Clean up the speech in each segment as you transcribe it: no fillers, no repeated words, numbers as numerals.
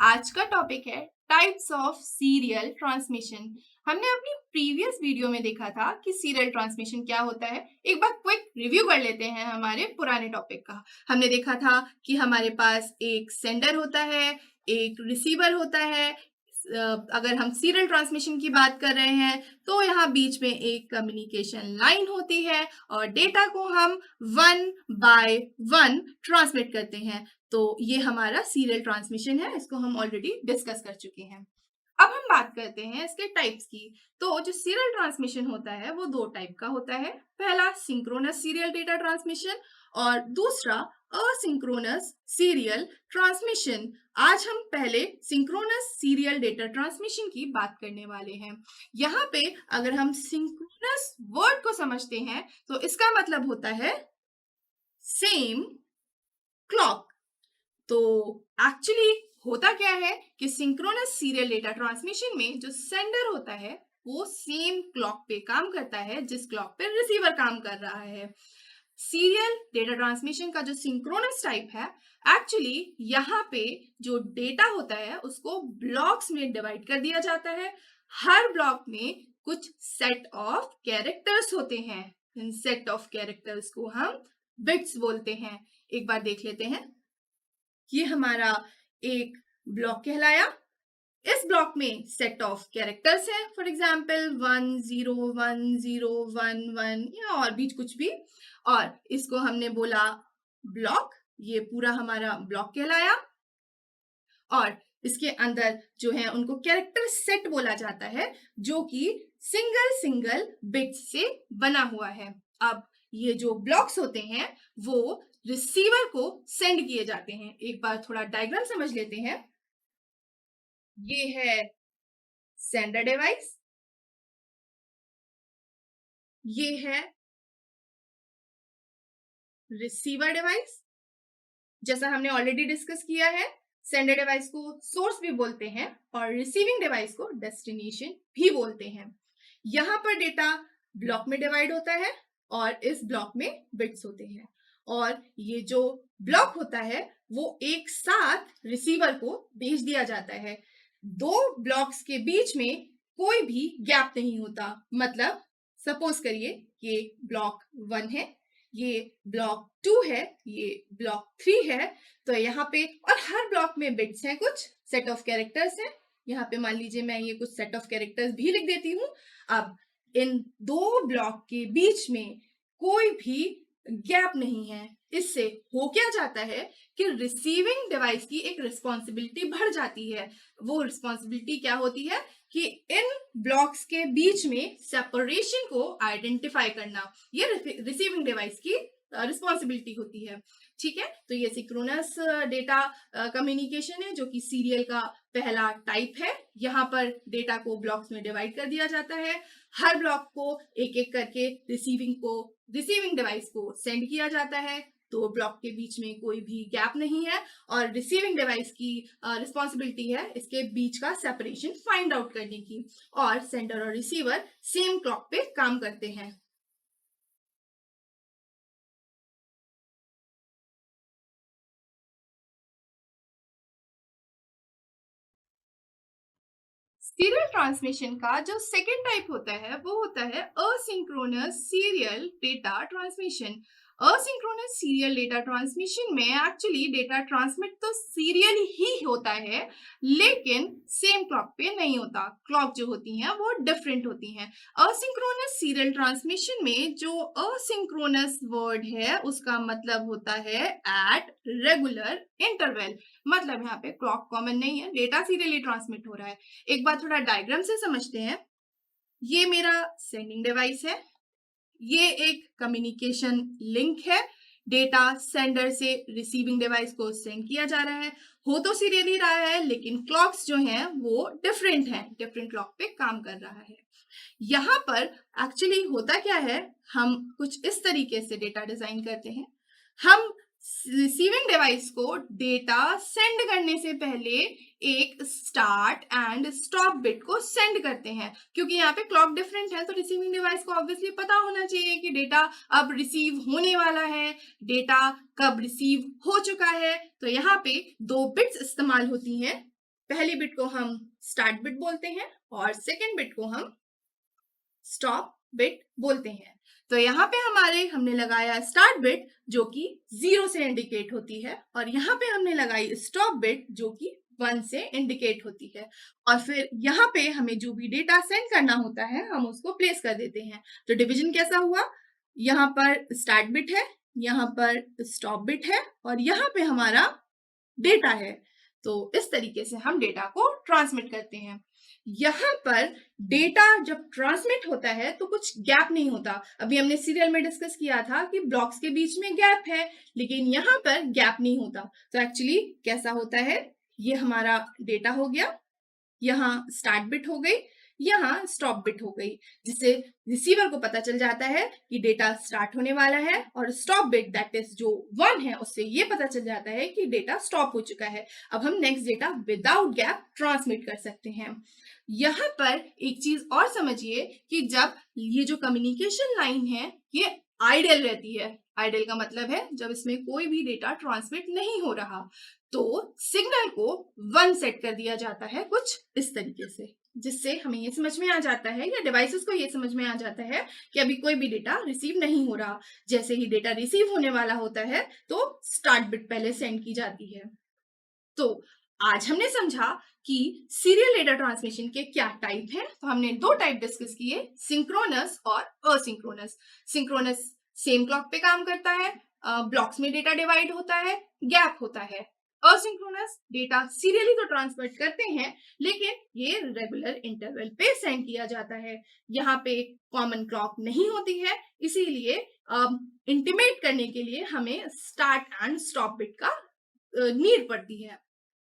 आज का टॉपिक है टाइप्स ऑफ सीरियल ट्रांसमिशन। हमने अपनी प्रीवियस वीडियो में देखा था कि सीरियल ट्रांसमिशन क्या होता है। एक बार क्विक रिव्यू कर लेते हैं हमारे पुराने टॉपिक का। हमने देखा था कि हमारे पास एक सेंडर होता है, एक रिसीवर होता है। अगर हम सीरियल ट्रांसमिशन की बात कर रहे हैं तो यहाँ बीच में एक कम्युनिकेशन लाइन होती है और डेटा को हम वन बाय वन ट्रांसमिट करते हैं। तो ये हमारा सीरियल ट्रांसमिशन है, इसको हम ऑलरेडी डिस्कस कर चुके हैं। अब हम बात करते हैं इसके टाइप्स की। तो जो सीरियल ट्रांसमिशन होता है वो दो टाइप का होता है। पहला सिंक्रोनस सीरियल डेटा ट्रांसमिशन और दूसरा असिंक्रोनस सीरियल ट्रांसमिशन। आज हम पहले सिंक्रोनस सीरियल डेटा ट्रांसमिशन की बात करने वाले हैं। यहाँ पे अगर हम सिंक्रोनस वर्ड को समझते हैं तो इसका मतलब होता है सेम क्लॉक। तो एक्चुअली होता क्या है कि सिंक्रोनस सीरियल डेटा ट्रांसमिशन में जो सेंडर होता है वो सेम क्लॉक पे काम करता है जिस क्लॉक पे रिसीवर काम कर रहा है। सीरियल डेटा ट्रांसमिशन का जो सिंक्रोनस टाइप है, एक्चुअली यहाँ पे जो डेटा होता है उसको ब्लॉक्स में डिवाइड कर दिया जाता है। हर ब्लॉक में कुछ सेट ऑफ कैरेक्टर्स होते हैं। इन सेट ऑफ कैरेक्टर्स को हम बिट्स बोलते हैं। एक बार देख लेते हैं। ये हमारा एक ब्लॉक कहलाया। इस ब्लॉक में सेट ऑफ कैरेक्टर्स है, फॉर एग्जाम्पल 1 0 1 0 1 1 या और भी कुछ भी, और इसको हमने बोला ब्लॉक। ये पूरा हमारा ब्लॉक कहलाया और इसके अंदर जो है उनको कैरेक्टर सेट बोला जाता है जो कि सिंगल सिंगल बिट्स से बना हुआ है। अब ये जो ब्लॉक्स होते हैं वो रिसीवर को सेंड किए जाते हैं। एक बार थोड़ा डायग्राम समझ लेते हैं। ये है सेंडर डिवाइस, ये है रिसीवर डिवाइस। जैसा हमने ऑलरेडी डिस्कस किया है, सेंडर डिवाइस को सोर्स भी बोलते हैं और रिसीविंग डिवाइस को डेस्टिनेशन भी बोलते हैं। यहाँ पर डेटा ब्लॉक में डिवाइड होता है और इस ब्लॉक में बिट्स होते हैं और ये जो ब्लॉक होता है वो एक साथ रिसीवर को भेज दिया जाता है। दो ब्लॉक्स के बीच में कोई भी गैप नहीं होता। मतलब सपोज करिए ये ब्लॉक 1 है, ये ब्लॉक 2 है, ये ब्लॉक 3 है। तो यहाँ पे और हर ब्लॉक में बिट्स हैं, कुछ सेट ऑफ कैरेक्टर्स हैं। यहाँ पे मान लीजिए मैं ये कुछ सेट ऑफ कैरेक्टर्स भी लिख देती हूँ। अब इन दो ब्लॉक के बीच में कोई भी गैप नहीं है। इससे हो क्या जाता है कि रिसीविंग डिवाइस की एक रिस्पॉन्सिबिलिटी बढ़ जाती है। वो रिस्पॉन्सिबिलिटी क्या होती है कि इन ब्लॉक्स के बीच में सेपरेशन को आइडेंटिफाई करना, ये रिसीविंग डिवाइस की रिस्पॉन्सिबिलिटी होती है। ठीक है, तो ये सिंक्रोनस डेटा कम्युनिकेशन है जो कि सीरियल का पहला टाइप है। यहाँ पर डेटा को ब्लॉक्स में डिवाइड कर दिया जाता है। हर ब्लॉक को एक एक करके रिसीविंग डिवाइस को सेंड किया जाता है। तो ब्लॉक के बीच में कोई भी गैप नहीं है और रिसीविंग डिवाइस की रिस्पॉन्सिबिलिटी है इसके बीच का सेपरेशन फाइंड आउट करने की। और सेंडर और रिसीवर सेम क्लॉक पे काम करते हैं। सीरियल ट्रांसमिशन का जो सेकेंड टाइप होता है वो होता है asynchronous serial data transmission. Asynchronous serial data transmission में एक्चुअली डेटा ट्रांसमिट तो सीरियल ही होता है लेकिन सेम क्लॉक पे नहीं होता। क्लॉक जो होती हैं वो डिफरेंट होती हैं। असिंक्रोनस सीरियल ट्रांसमिशन में जो असिंक्रोनस वर्ड है उसका मतलब होता है एट रेगुलर इंटरवल। मतलब यहाँ पे क्लॉक कॉमन नहीं है, डेटा सीरियली ट्रांसमिट हो रहा है। एक बार थोड़ा डायग्राम से समझते हैं। ये मेरा सेंडिंग डिवाइस है, ये एक कम्युनिकेशन लिंक है। डेटा सेंडर से रिसीविंग डिवाइस को सेंड किया जा रहा है। हो तो सीरियली रहा है लेकिन क्लॉक्स जो हैं वो डिफरेंट हैं, डिफरेंट क्लॉक पे काम कर रहा है। यहाँ पर एक्चुअली होता क्या है, हम कुछ इस तरीके से डेटा डिजाइन करते हैं। हम रिसीविंग डिवाइस को डेटा सेंड करने से पहले एक स्टार्ट एंड स्टॉप बिट को सेंड करते हैं। क्योंकि यहाँ पे क्लॉक डिफरेंट है तो रिसीविंग डिवाइस को ऑब्वियसली पता होना चाहिए कि डेटा अब रिसीव होने वाला है, डेटा कब रिसीव हो चुका है। तो यहाँ पे दो बिट्स इस्तेमाल होती हैं, पहली बिट को हम स्टार्ट बिट बोलते हैं और सेकेंड बिट को हम स्टॉप बिट बोलते हैं। तो यहाँ पे हमने लगाया स्टार्ट बिट जो कि 0 से इंडिकेट होती है और यहाँ पे हमने लगाई स्टॉप बिट जो कि 1 से इंडिकेट होती है। और फिर यहाँ पे हमें जो भी डेटा सेंड करना होता है हम उसको प्लेस कर देते हैं। तो डिवीजन कैसा हुआ, यहाँ पर स्टार्ट बिट है, यहाँ पर स्टॉप बिट है और यहाँ पे हमारा डेटा है। तो इस तरीके से हम डेटा को ट्रांसमिट करते हैं। यहाँ पर डेटा जब ट्रांसमिट होता है तो कुछ गैप नहीं होता। अभी हमने सीरियल में डिस्कस किया था कि ब्लॉक्स के बीच में गैप है, लेकिन यहाँ पर गैप नहीं होता। तो एक्चुअली कैसा होता है, ये हमारा डेटा हो गया, यहाँ स्टार्ट बिट हो गई, यहाँ स्टॉप बिट हो गई, जिससे रिसीवर को पता चल जाता है कि डेटा स्टार्ट होने वाला है और स्टॉप बिट दैट इज जो 1 है उससे ये पता चल जाता है कि डेटा स्टॉप हो चुका है। अब हम next data without gap transmit कर सकते हैं। यहाँ पर एक चीज और समझिए कि जब ये जो कम्युनिकेशन लाइन है ये आइडियल रहती है। आइडियल का मतलब है जब इसमें कोई भी डेटा ट्रांसमिट नहीं हो रहा, तो सिग्नल को 1 सेट कर दिया जाता है कुछ इस तरीके से, जिससे हमें ये समझ में आ जाता है या डिवाइसेस को ये समझ में आ जाता है कि अभी कोई भी डेटा रिसीव नहीं हो रहा। जैसे ही डेटा रिसीव होने वाला होता है तो स्टार्ट बिट पहले सेंड की जाती है। तो आज हमने समझा कि सीरियल डेटा ट्रांसमिशन के क्या टाइप हैं। तो हमने 2 टाइप डिस्कस किए, सिंक्रोनस और असिंक्रोनस। सिंक्रोनस सेम क्लॉक पे काम करता है, ब्लॉक्स में डेटा डिवाइड होता है, गैप होता है। असिंक्रोनस डेटा सीरियली तो ट्रांसमिट करते हैं लेकिन ये रेगुलर इंटरवल पे सेंड किया जाता है। यहाँ पे कॉमन क्लॉक नहीं होती है, इसीलिए इंटीमेट करने के लिए हमें स्टार्ट एंड स्टॉप बिट का नीड पड़ती है।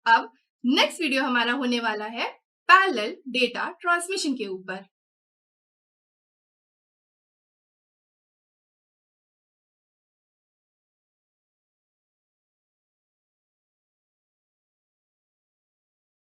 अब नेक्स्ट वीडियो हमारा होने वाला है पैरेलल डेटा ट्रांसमिशन के ऊपर।